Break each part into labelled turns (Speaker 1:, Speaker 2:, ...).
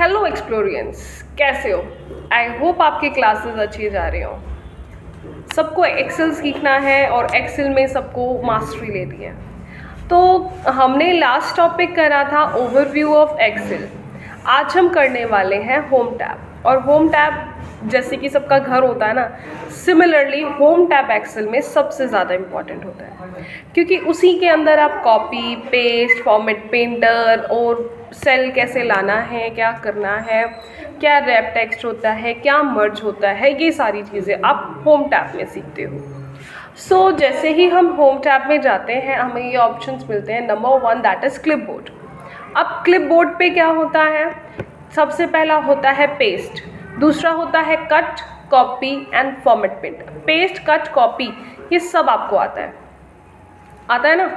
Speaker 1: Hello एक्सप्लोरियंस, कैसे हो? I hope आपकी क्लासेस अच्छी जा रही हो। सबको एक्सेल सीखना है और एक्सेल में सबको मास्टरी लेनी है। तो हमने लास्ट टॉपिक करा था ओवरव्यू ऑफ एक्सेल। आज हम करने वाले हैं होम टैब। और होम टैब जैसे कि सबका घर होता है ना, सिमिलरली होम टैब एक्सेल में सबसे ज़्यादा इम्पॉर्टेंट होता है, क्योंकि उसी के अंदर आप कॉपी पेस्ट, फॉर्मेट पेंटर और सेल कैसे लाना है, क्या करना है, क्या रैप टेक्स्ट होता है, क्या मर्ज होता है, ये सारी चीज़ें आप होम टैब में सीखते हो। सो जैसे ही हम होम टैब में जाते हैं हमें ये ऑप्शंस मिलते हैं। Number 1 that is clipboard. अब क्लिपबोर्ड पे क्या होता है? सबसे पहला होता है पेस्ट, दूसरा होता है cut, copy and format painter. Paste, cut, copy ये सब आपको आता है ना?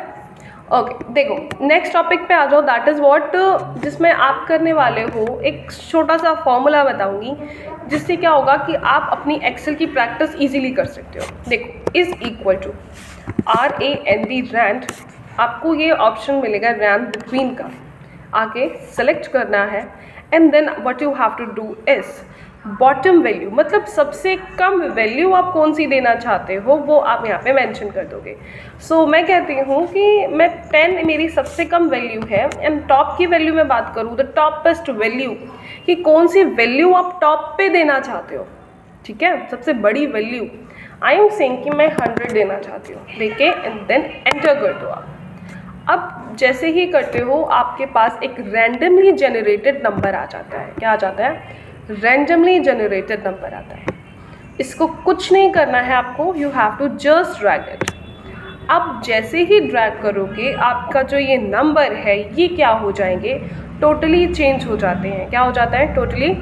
Speaker 1: ओके, देखो नेक्स्ट टॉपिक पे आ जाओ। दैट इज़ व्हाट, जिसमें आप करने वाले हो एक छोटा सा फॉर्मूला बताऊंगी, जिससे क्या होगा कि आप अपनी एक्सेल की प्रैक्टिस इजीली कर सकते हो। देखो, is equal to RAND, rand. आपको ये ऑप्शन मिलेगा रैंड बिटवीन का, आगे सेलेक्ट करना है and then what you have to do is bottom value, मतलब सबसे कम वैल्यू आप कौन सी देना चाहते हो वो आप यहाँ पे मेंशन कर दोगे। सो मैं कहती हूँ कि मैं 10 मेरी सबसे कम वैल्यू है, एंड टॉप की वैल्यू में बात करूँ द टॉपेस्ट वैल्यू, कि कौन सी वैल्यू आप टॉप पे देना चाहते हो। ठीक है, सबसे बड़ी वैल्यू आई एम सेइंग कि मैं 100 देना चाहती हूँ, देके एंड देन एंटर कर दो आप। अब जैसे ही करते हो आपके पास एक रैंडमली जनरेटेड नंबर आ जाता है। क्या आ जाता है? रैंडमली जनरेटेड नंबर आता है। इसको कुछ नहीं करना है आपको, you have to just drag it. अब जैसे ही ड्रैग करोगे आपका जो ये नंबर है ये क्या हो जाएंगे, टोटली चेंज हो जाते हैं। क्या हो जाता है? टोटली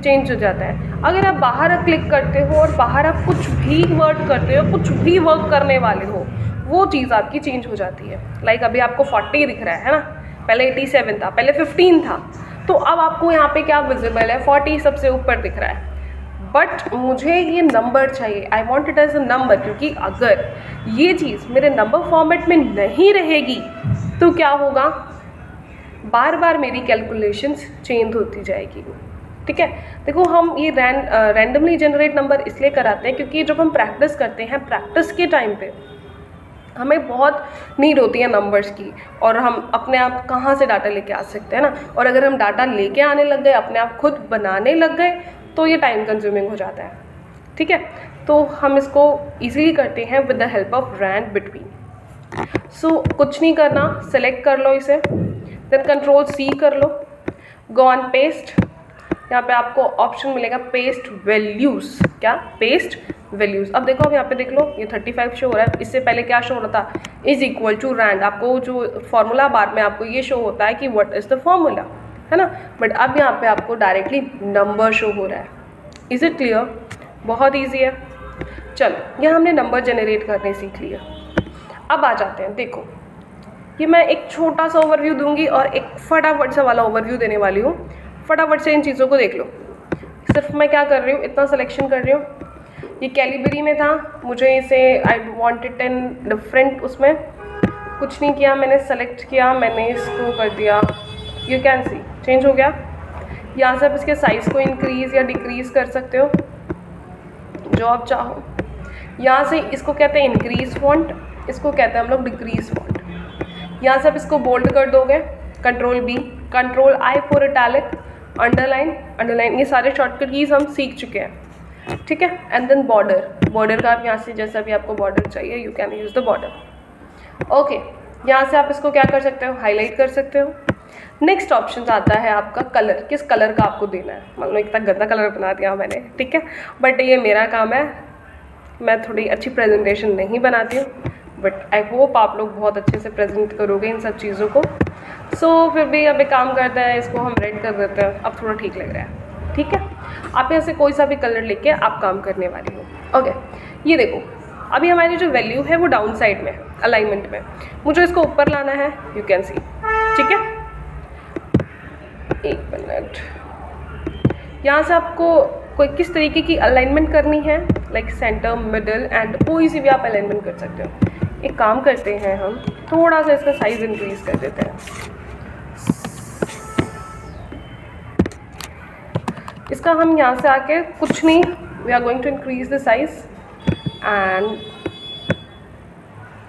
Speaker 1: चेंज हो जाता है। अगर आप बाहर क्लिक करते हो और बाहर आप कुछ भी वर्क करते हो, कुछ भी वर्क करने वाले हो, वो चीज़ आपकी चेंज हो जाती है। लाइक अभी आपको 40 दिख रहा है ना, पहले 87 था, पहले 15 था, तो अब आपको यहाँ पे क्या विजिबल है? 40 सबसे ऊपर दिख रहा है। बट मुझे ये नंबर चाहिए, I want it as a number, क्योंकि अगर ये चीज़ मेरे नंबर फॉर्मेट में नहीं रहेगी तो क्या होगा? बार बार मेरी कैलकुलेशंस चेंज होती जाएगी। ठीक है, देखो हम ये रैंडमली जनरेट नंबर इसलिए कराते हैं क्योंकि जब हम प्रैक्टिस करते हैं, प्रैक्टिस के टाइम पे हमें बहुत नीड होती है नंबर्स की, और हम अपने आप कहाँ से डाटा लेके आ सकते हैं ना। और अगर हम डाटा लेके आने लग गए, अपने आप खुद बनाने लग गए, तो ये टाइम कंज्यूमिंग हो जाता है। ठीक है, तो हम इसको इजीली करते हैं with the help of RANDBETWEEN. So कुछ नहीं करना, सेलेक्ट कर लो इसे, देन Ctrl+C कर लो, गो ऑन पेस्ट। यहाँ पे आपको ऑप्शन मिलेगा पेस्ट वैल्यूज़। क्या? Paste values. अब देखो, अब यहाँ पे देख लो, ये 35 शो हो रहा है। इससे पहले क्या शो हो रहा था? Is equal to rand. आपको जो फॉर्मूला बार में आपको ये शो होता है कि व्हाट इज़ द फॉर्मूला, है ना। बट अब यहाँ पे आपको डायरेक्टली नंबर शो हो रहा है। Is it clear? बहुत ईजी है। चलो, यह हमने नंबर जनरेट करने सीख लिया। अब आ जाते हैं, देखो ये मैं एक छोटा सा ओवरव्यू दूंगी और एक फटाफट सा वाला ओवरव्यू देने वाली हूँ। फटाफट से इन चीज़ों को देख लो। सिर्फ मैं क्या कर रही हूँ, इतना सिलेक्शन कर रही हूँ। ये कैलिबरी में था, मुझे इसे आई वांटेड इन डिफरेंट, उसमें कुछ नहीं किया, मैंने सेलेक्ट किया, मैंने इसको कर दिया, यू कैन सी चेंज हो गया। यहाँ से आप इसके साइज़ को इंक्रीज़ या डिक्रीज़ कर सकते हो जो आप चाहो। यहाँ से इसको कहते हैं इंक्रीज़ फॉन्ट, इसको कहते हैं हम लोग डिक्रीज़ फॉन्ट। यहाँ से आप इसको बोल्ड कर दोगे, Ctrl+B, Ctrl+I for italic, underline, ये सारे शॉर्टकट कीज हम सीख चुके हैं। ठीक है, एंड देन बॉर्डर का आप यहाँ से जैसा भी आपको बॉर्डर चाहिए you can use the border. Okay, यहाँ से आप इसको क्या कर सकते हो? हाईलाइट कर सकते हो। नेक्स्ट ऑप्शन आता है आपका कलर, किस कलर का आपको देना है। मान लो इतना गंदा कलर बना दिया मैंने, ठीक है, बट ये मेरा काम है, मैं थोड़ी अच्छी प्रेजेंटेशन नहीं बनाती हूँ, बट आई होप आप लोग बहुत अच्छे से प्रेजेंट करोगे इन सब चीज़ों को। सो फिर भी अब एक काम करते हैं, इसको हम रेड कर देते हैं, अब थोड़ा ठीक लग रहा है। ठीक है, आप यहाँ से कोई सा भी कलर लेके आप काम करने वाली हो। ओके, ये देखो अभी हमारी जो वैल्यू है वो डाउन साइड में, अलाइनमेंट में, मुझे इसको ऊपर लाना है, यू कैन सी। ठीक है, एक मिनट, यहाँ से आपको कोई किस तरीके की अलाइनमेंट करनी है, लाइक सेंटर, मिडल एंड कोई सी भी आप अलाइनमेंट कर सकते हो। एक काम करते हैं, हम थोड़ा सा इसका साइज़ इंक्रीज़ कर देते हैं। इसका हम यहाँ से आके कुछ नहीं, we are going to increase the size and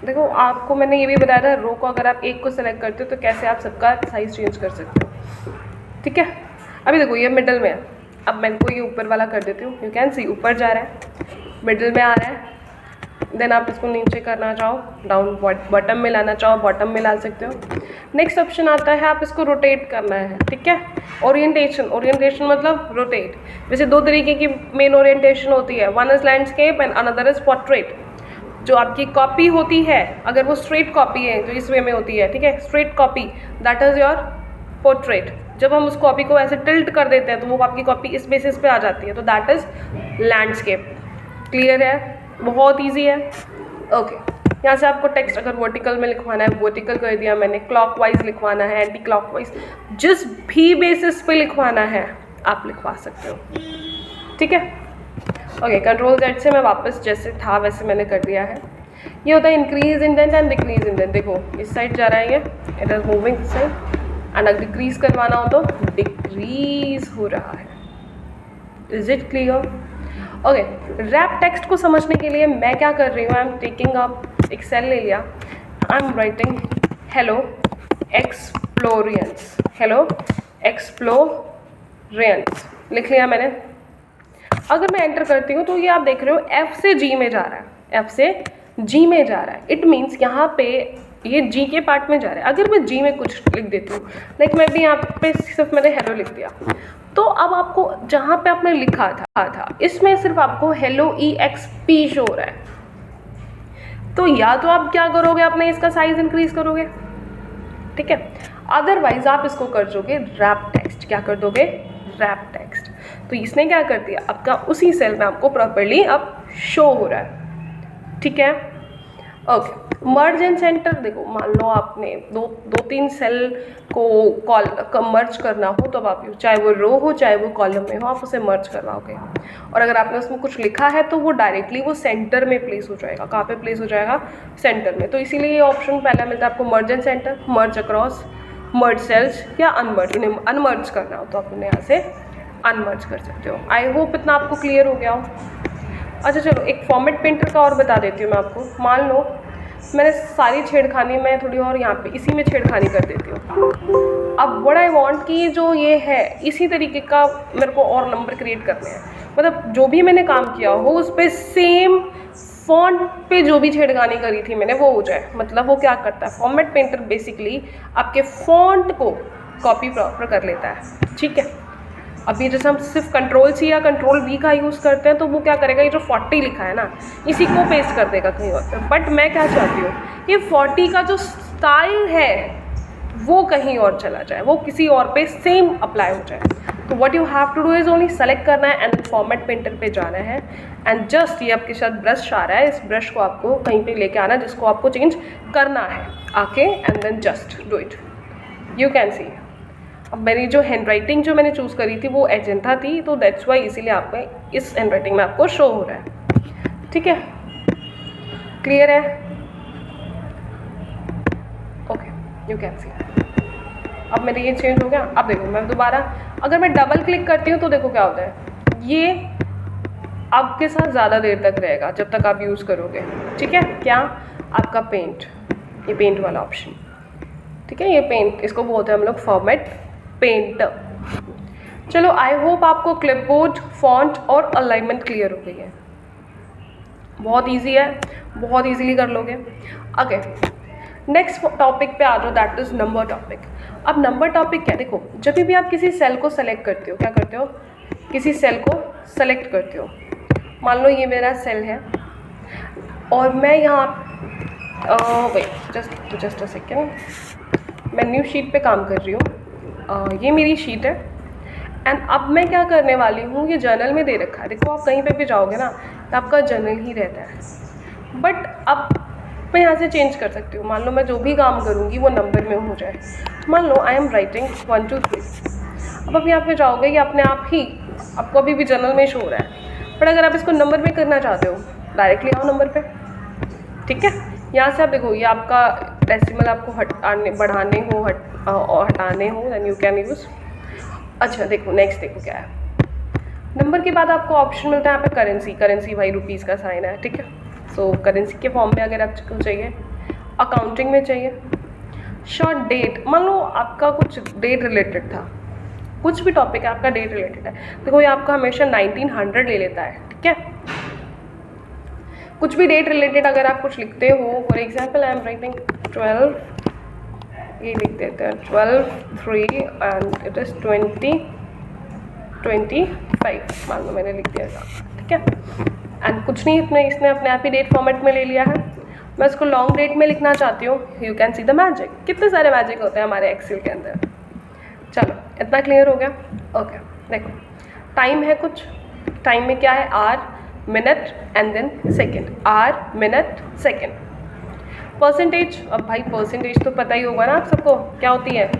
Speaker 1: देखो आपको मैंने ये भी बताया था रो को अगर आप एक को सेलेक्ट करते हो तो कैसे आप सबका साइज़ चेंज कर सकते हो, ठीक है। अभी देखो ये मिडल में है, अब मैं इनको ये ऊपर वाला कर देती हूँ, यू कैन सी ऊपर जा रहा है, मिडल में आ रहा है, देन आप इसको नीचे करना चाहो डाउन बॉटम में लाना चाहो बॉटम में ला सकते हो। नेक्स्ट ऑप्शन आता है आप इसको रोटेट करना है, ठीक है। ओरिएंटेशन, ओरिएंटेशन मतलब रोटेट। वैसे दो तरीके की मेन ओरिएंटेशन होती है, one is landscape and another is portrait. जो आपकी कॉपी होती है अगर वो स्ट्रेट कॉपी है जो इस वे में होती है, ठीक है, straight copy, that is your portrait. जब हम उस कॉपी को ऐसे टिल्ट कर देते हैं तो वो आपकी कॉपी इस बेसिस पे आ जाती है, तो दैट इज़ लैंडस्केप। क्लियर है, बहुत ईजी है। ओके, यहाँ से आपको टेक्स्ट अगर वर्टिकल में लिखवाना है वर्टिकल कर दिया मैंने, क्लॉकवाइज लिखवाना है एंटी क्लॉकवाइज, जिस भी बेसिस पे लिखवाना है आप लिखवा सकते हो, ठीक है। ओके, कंट्रोल Z से मैं वापस जैसे था वैसे मैंने कर दिया है। ये होता है increase indent and decrease indent. देखो इस साइड जा रहा है ये, it is moving this side, and अगर डिक्रीज करवाना हो तो डिक्रीज हो रहा है। Is it clear? Okay, wrap text को समझने के लिए मैं क्या कर रही हूँ, आई एम टेकिंग अप एक सेल ले लिया, I am writing hello Explorians, hello Explorians लिख लिया मैंने। अगर मैं एंटर करती हूँ तो ये आप देख रहे हो F से G में जा रहा है, F से G में जा रहा है। इट मीन्स यहाँ पे ये G के पार्ट में जा रहा है। अगर मैं G में कुछ लिख देती हूँ, लाइक मैं भी यहाँ पे सिर्फ मैंने हेलो लिख दिया, तो अब आपको जहाँ पे आपने लिखा था इसमें सिर्फ आपको हेलो EXP शो हो रहा है। तो या तो आप क्या करोगे, आपने इसका साइज इंक्रीज करोगे, ठीक है, अदरवाइज आप इसको कर दोगे रैप टेक्स्ट। क्या कर दोगे? Wrap text. तो इसने क्या कर दिया, आपका उसी सेल में आपको प्रॉपर्ली अब शो हो रहा है, ठीक है। Okay, merge and centre. देखो मान लो आपने दो तीन सेल को मर्ज करना हो तो अब आप चाहे वो रो हो चाहे वो कॉलम में हो आप उसे मर्ज करवाओगे, और अगर आपने उसमें कुछ लिखा है तो वो डायरेक्टली वो सेंटर में प्लेस हो जाएगा। कहाँ पे प्लेस हो जाएगा? सेंटर में। तो इसीलिए ये ऑप्शन पहला मिलता है आपको, merge and center, merge across, merge cells, या अनमर्ज। उन्हें अनमर्ज करना हो तो आप उन्हें यहाँ से अनमर्ज कर सकते हो। आई होप इतना आपको क्लियर हो गया हो। अच्छा चलो, एक फॉर्मेट पेंटर का और बता देती हूँ मैं आपको। मान लो मैंने सारी छेड़खानी में थोड़ी और यहाँ पे इसी में छेड़खानी कर देती हूँ। अब व्हाट आई वांट कि जो ये है इसी तरीके का मेरे को और नंबर क्रिएट करने हैं, मतलब जो भी मैंने काम किया हो उस पर सेम फॉन्ट पे जो भी छेड़खानी करी थी मैंने वो हो जाए। मतलब वो क्या करता है, फॉर्मेट पेंटर बेसिकली आपके फॉन्ट को कॉपी प्रॉपर कर लेता है, ठीक है। अभी जैसे हम सिर्फ Ctrl+C या Ctrl+V का यूज़ करते हैं तो वो क्या करेगा, ये जो 40 लिखा है ना इसी को पेस्ट कर देगा कहीं और। बट मैं क्या चाहती हूँ, ये 40 का जो स्टाइल है वो कहीं और चला जाए, वो किसी और पे सेम अप्लाई हो जाए। तो what you have to do is only select करना है एंड फॉर्मेट पेंटर पे जाना है, एंड जस्ट ये आपके साथ ब्रश आ रहा है, इस ब्रश को आपको कहीं पे लेके आना जिसको आपको चेंज करना है आके, and then just do it. You can see अब मेरी जो हैंड राइटिंग जो मैंने चूज़ करी थी वो एजेंथा थी, तो दैट्स वाई इसीलिए आप इस हैंड राइटिंग में आपको शो हो रहा है, ठीक है। क्लियर है? Okay, you can see. अब मेरे ये चेंज हो गया। अब देखो मैं दोबारा अगर मैं डबल क्लिक करती हूँ तो देखो क्या होता है, ये आपके साथ ज़्यादा देर तक रहेगा जब तक आप यूज़ करोगे, ठीक है। क्या? आपका पेंट, ये पेंट वाला ऑप्शन, ठीक है, ये पेंट, इसको बोलते हैं हम लोग फॉर्मेट पेंटर। चलो आई होप आपको क्लिपबोर्ड, फॉन्ट और अलाइनमेंट क्लियर हो गई है। बहुत इजी है, बहुत इजीली कर लोगे। ओके, नेक्स्ट टॉपिक पे आ जाओ, दैट इज नंबर टॉपिक। अब नंबर टॉपिक क्या, देखो जब भी आप किसी सेल को सेलेक्ट करते हो, क्या करते हो, किसी सेल को सेलेक्ट करते हो। मान लो ये मेरा सेल है और मैं यहाँ वेट जस्ट अ सेकेंड, मैं न्यू शीट पे काम कर रही हूँ। ये मेरी शीट है एंड अब मैं क्या करने वाली हूँ, ये जर्नल में दे रखा है। देखो आप कहीं पे भी जाओगे ना तो आपका जर्नल ही रहता है, बट अब मैं यहाँ से चेंज कर सकती हूँ। मान लो मैं जो भी काम करूँगी वो नंबर में हो जाए। मान लो आई एम राइटिंग 1 2 3। अब यहाँ पे जाओगे ये अपने आप ही आपको अभी भी जर्नल में शो हो रहा है, बट अगर आप इसको नंबर में करना चाहते हो डायरेक्टली आओ नंबर पे, ठीक है। यहाँ से आप देखो ये आपका डेसिमल आपको बढ़ाने हो हटाने हो, देन यू कैन यूज़। अच्छा देखो नेक्स्ट देखो क्या है, नंबर के बाद आपको ऑप्शन मिलता है यहाँ पे करेंसी। करेंसी भाई रुपीज़ का साइन है, ठीक है। सो करेंसी के फॉर्म में अगर आपको चाहिए, अकाउंटिंग में चाहिए, शॉर्ट डेट, मान लो आपका कुछ डेट रिलेटेड था, कुछ भी टॉपिक है आपका डेट रिलेटेड है, देखो ये आपका हमेशा 1900 ले लेता है, ठीक है। कुछ भी डेट रिलेटेड अगर आप कुछ लिखते हो, for example I am writing 12, ये लिख देते हैं 12/3 एंड इट इज़ 2025, मान लो मैंने लिख दिया था, ठीक है। एंड कुछ नहीं, इसने अपने आप ही डेट फॉर्मेट में ले लिया है। मैं इसको लॉन्ग डेट में लिखना चाहती हूँ, you can see the magic. कितने सारे मैजिक होते हैं हमारे एक्सेल के अंदर। चलो इतना क्लियर हो गया, ओके। देखो टाइम है, कुछ टाइम में क्या है, hour, minute and then second, hour, minute, second. Percentage, अब भाई परसेंटेज तो पता ही होगा ना आप सबको क्या होती है,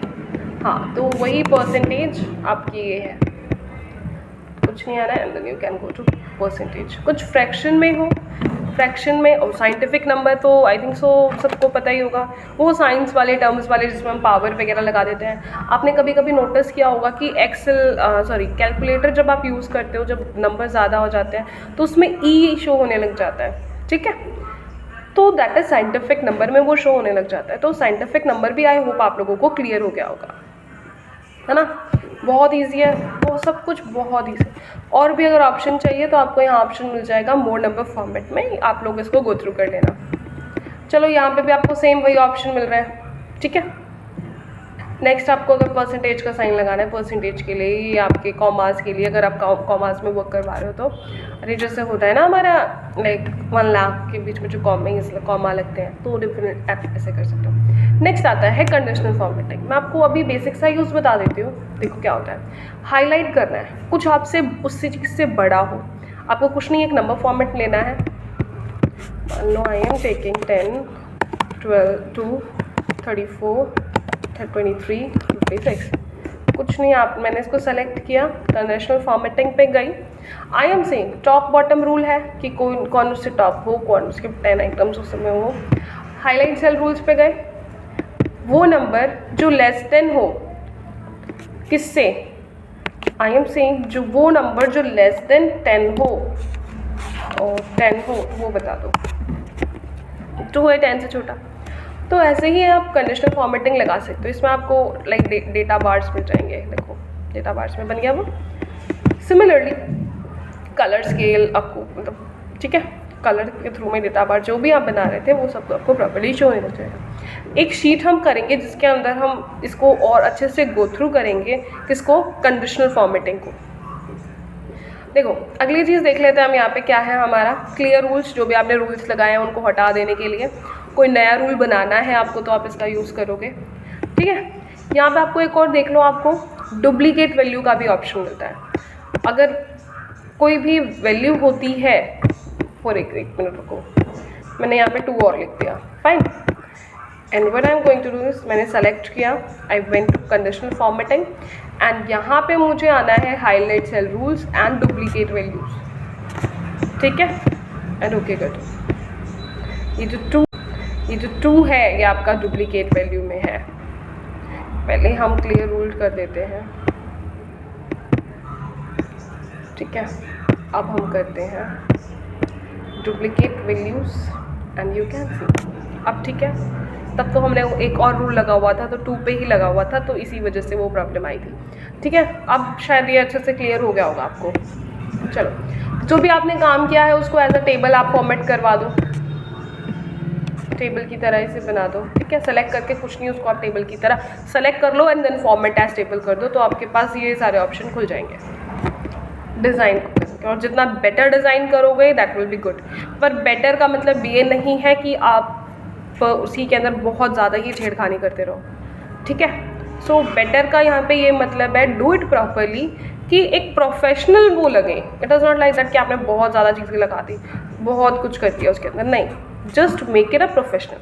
Speaker 1: हाँ, तो वही परसेंटेज आपकी ये है, कुछ नहीं आ रहा है, and then you can go to percentage. कुछ फ्रैक्शन में हो, फ्रैक्शन में, और साइंटिफिक नंबर तो आई थिंक सो सबको पता ही होगा, वो साइंस वाले टर्म्स वाले जिसमें हम पावर वगैरह लगा देते हैं। आपने कभी कभी नोटिस किया होगा कि कैलकुलेटर जब आप यूज़ करते हो, जब नंबर ज़्यादा हो जाते हैं तो उसमें ई शो होने लग जाता है, ठीक है। तो दैट इज साइंटिफिक नंबर में वो शो होने लग जाता है। तो साइंटिफिक नंबर भी आई होप आप लोगों को क्लियर हो गया होगा, है ना। बहुत ईजी है वो सब कुछ, बहुत ईजी। और भी अगर ऑप्शन चाहिए तो आपको यहाँ ऑप्शन मिल जाएगा मोर नंबर फॉर्मेट में, आप लोग इसको गो थ्रू कर लेना। चलो यहाँ पे भी आपको सेम वही ऑप्शन मिल रहा है, ठीक है। नेक्स्ट आपको अगर परसेंटेज का साइन लगाना है, परसेंटेज के लिए या आपके कॉमास के लिए, अगर आप कॉमास में वर्क करवा रहे हो तो, अरे जैसे होता है ना हमारा लाइक 1 लाख के बीच में जो कॉमा लगते हैं, तो डिफरेंट ऐसे कर सकते हो। नेक्स्ट आता है कंडीशनल फॉर्मेटिंग। मैं आपको अभी बेसिक सा यूज़ बता देती हूँ। देखो क्या होता है, हाईलाइट करना है, कुछ आपसे उससे चीज़ से बड़ा हो, आपको कुछ नहीं, एक नंबर फॉर्मेट लेना है। मान लो आई एम टेकिंग 10, 12, 2, 34, 23, 56, कुछ नहीं, आप मैंने इसको सेलेक्ट किया, कंडीशनल फॉर्मेटिंग पे गई। I am saying top bottom rule है कि कौन उससे टॉप हो, कौन उसके 10 आइटम्स उस समय हो। हाईलाइट सेल रूल्स पे गए, वो नंबर जो लेस देन हो, किससे, आई एम सेइंग जो वो नंबर जो लेस देन 10 हो, और 10 हो वो बता दो, 2 है 10 से छोटा। तो ऐसे ही आप कंडीशनल फॉर्मेटिंग लगा सकते हो। इसमें आपको लाइक डेटा बार्स मिल जाएंगे, देखो डेटा बार्स में बन गया वो। सिमिलरली कलर स्केल आपको मतलब, ठीक है, कलर के थ्रू में डेटा बार जो भी आप बना रहे थे वो सब आपको प्रॉपर्ली शो होना चाहिए। एक शीट हम करेंगे जिसके अंदर हम इसको और अच्छे से गो थ्रू करेंगे, किसको, कंडीशनल फॉर्मेटिंग को। देखो अगली चीज़ देख लेते हैं हम यहाँ पे क्या है हमारा, क्लियर रूल्स। जो भी आपने रूल्स लगाए हैं उनको हटा देने के लिए कोई नया रूल बनाना है आपको, तो आप इसका यूज़ करोगे, ठीक है। यहाँ पे आपको एक और देख लो, आपको डुप्लीकेट वैल्यू का भी ऑप्शन मिलता है। अगर कोई भी वैल्यू होती है, फॉर एक मिनट रुको, मैंने यहाँ पे 2 और लिख दिया, fine. And what I am going to do this, मैंने सेलेक्ट किया, I went to conditional formatting, and यहाँ पे मुझे आना है highlight cell rules and duplicate values, ठीक है। एंड ओके कर दो। ये जो 2 है ये आपका डुप्लीकेट वैल्यू में है। पहले हम क्लियर रूल कर देते हैं, ठीक है। अब हम करते हैं duplicate values and you can see. अब ठीक है, तब तो हमने एक और रूल लगा हुआ था, तो 2 पे ही लगा हुआ था, तो इसी वजह से वो प्रॉब्लम आई थी, ठीक है। अब शायद ये अच्छे से क्लियर हो गया होगा आपको। चलो जो भी आपने काम किया है उसको एज अ टेबल आप फॉर्मेट करवा दो, टेबल की तरह इसे बना दो, ठीक है। सेलेक्ट करके कुछ नहीं, उसको आप टेबल की तरह सेलेक्ट कर लो and then format as table कर दो, तो आपके पास ये सारे ऑप्शन खुल जाएंगे डिज़ाइन को करके। और जितना बेटर डिज़ाइन करोगे दैट विल बी गुड। पर बेटर का मतलब ये नहीं है कि आप उसी के अंदर बहुत ज़्यादा ही छेड़खानी करते रहो, ठीक है। सो बेटर का यहाँ पे ये मतलब है डू इट प्रॉपरली, कि एक प्रोफेशनल वो लगे। It is not like that कि आपने बहुत ज़्यादा चीज़ें लगा दी, बहुत कुछ कर दिया उसके अंदर, नहीं, just make it a professional.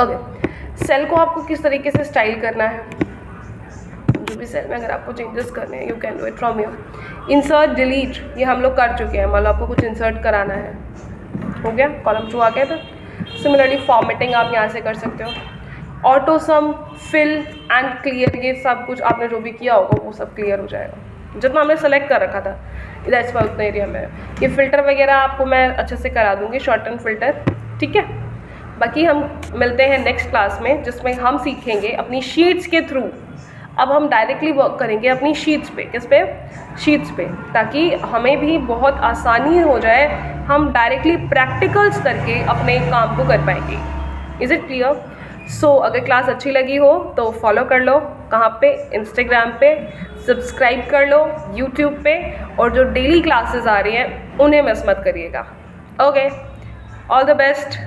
Speaker 1: Okay, cell को आपको किस तरीके से स्टाइल करना है, जो भी सेल में अगर आपको चेंजेस करने हैं, you can do it from your insert delete, ये हम लोग कर चुके हैं। मान लो आपको कुछ इंसर्ट कराना है, हो गया, कॉलम 2 आ गया था। सिमिलरली फॉर्मेटिंग आप यहाँ से कर सकते हो, auto sum, fill and clear, ये सब कुछ आपने जो भी किया होगा वो सब क्लियर हो जाएगा, जितना हमने सेलेक्ट कर रखा था इधर इस उतना एरिया में। ये फ़िल्टर वगैरह आपको मैं अच्छे से करा दूँगी, शॉर्टन फ़िल्टर, ठीक है। बाकी हम मिलते हैं नेक्स्ट क्लास में, जिसमें हम सीखेंगे अपनी शीट्स के थ्रू। अब हम डायरेक्टली वर्क करेंगे अपनी शीट्स पे, किस पे, शीट्स पे, ताकि हमें भी बहुत आसानी हो जाए, हम डायरेक्टली प्रैक्टिकल्स करके अपने काम को कर पाएंगे। Is it clear? सो अगर क्लास अच्छी लगी हो तो फॉलो कर लो, कहाँ पे, इंस्टाग्राम पे, सब्सक्राइब कर लो यूट्यूब पे, और जो डेली क्लासेस आ रही हैं उन्हें मिस मत करिएगा। Okay, all the best.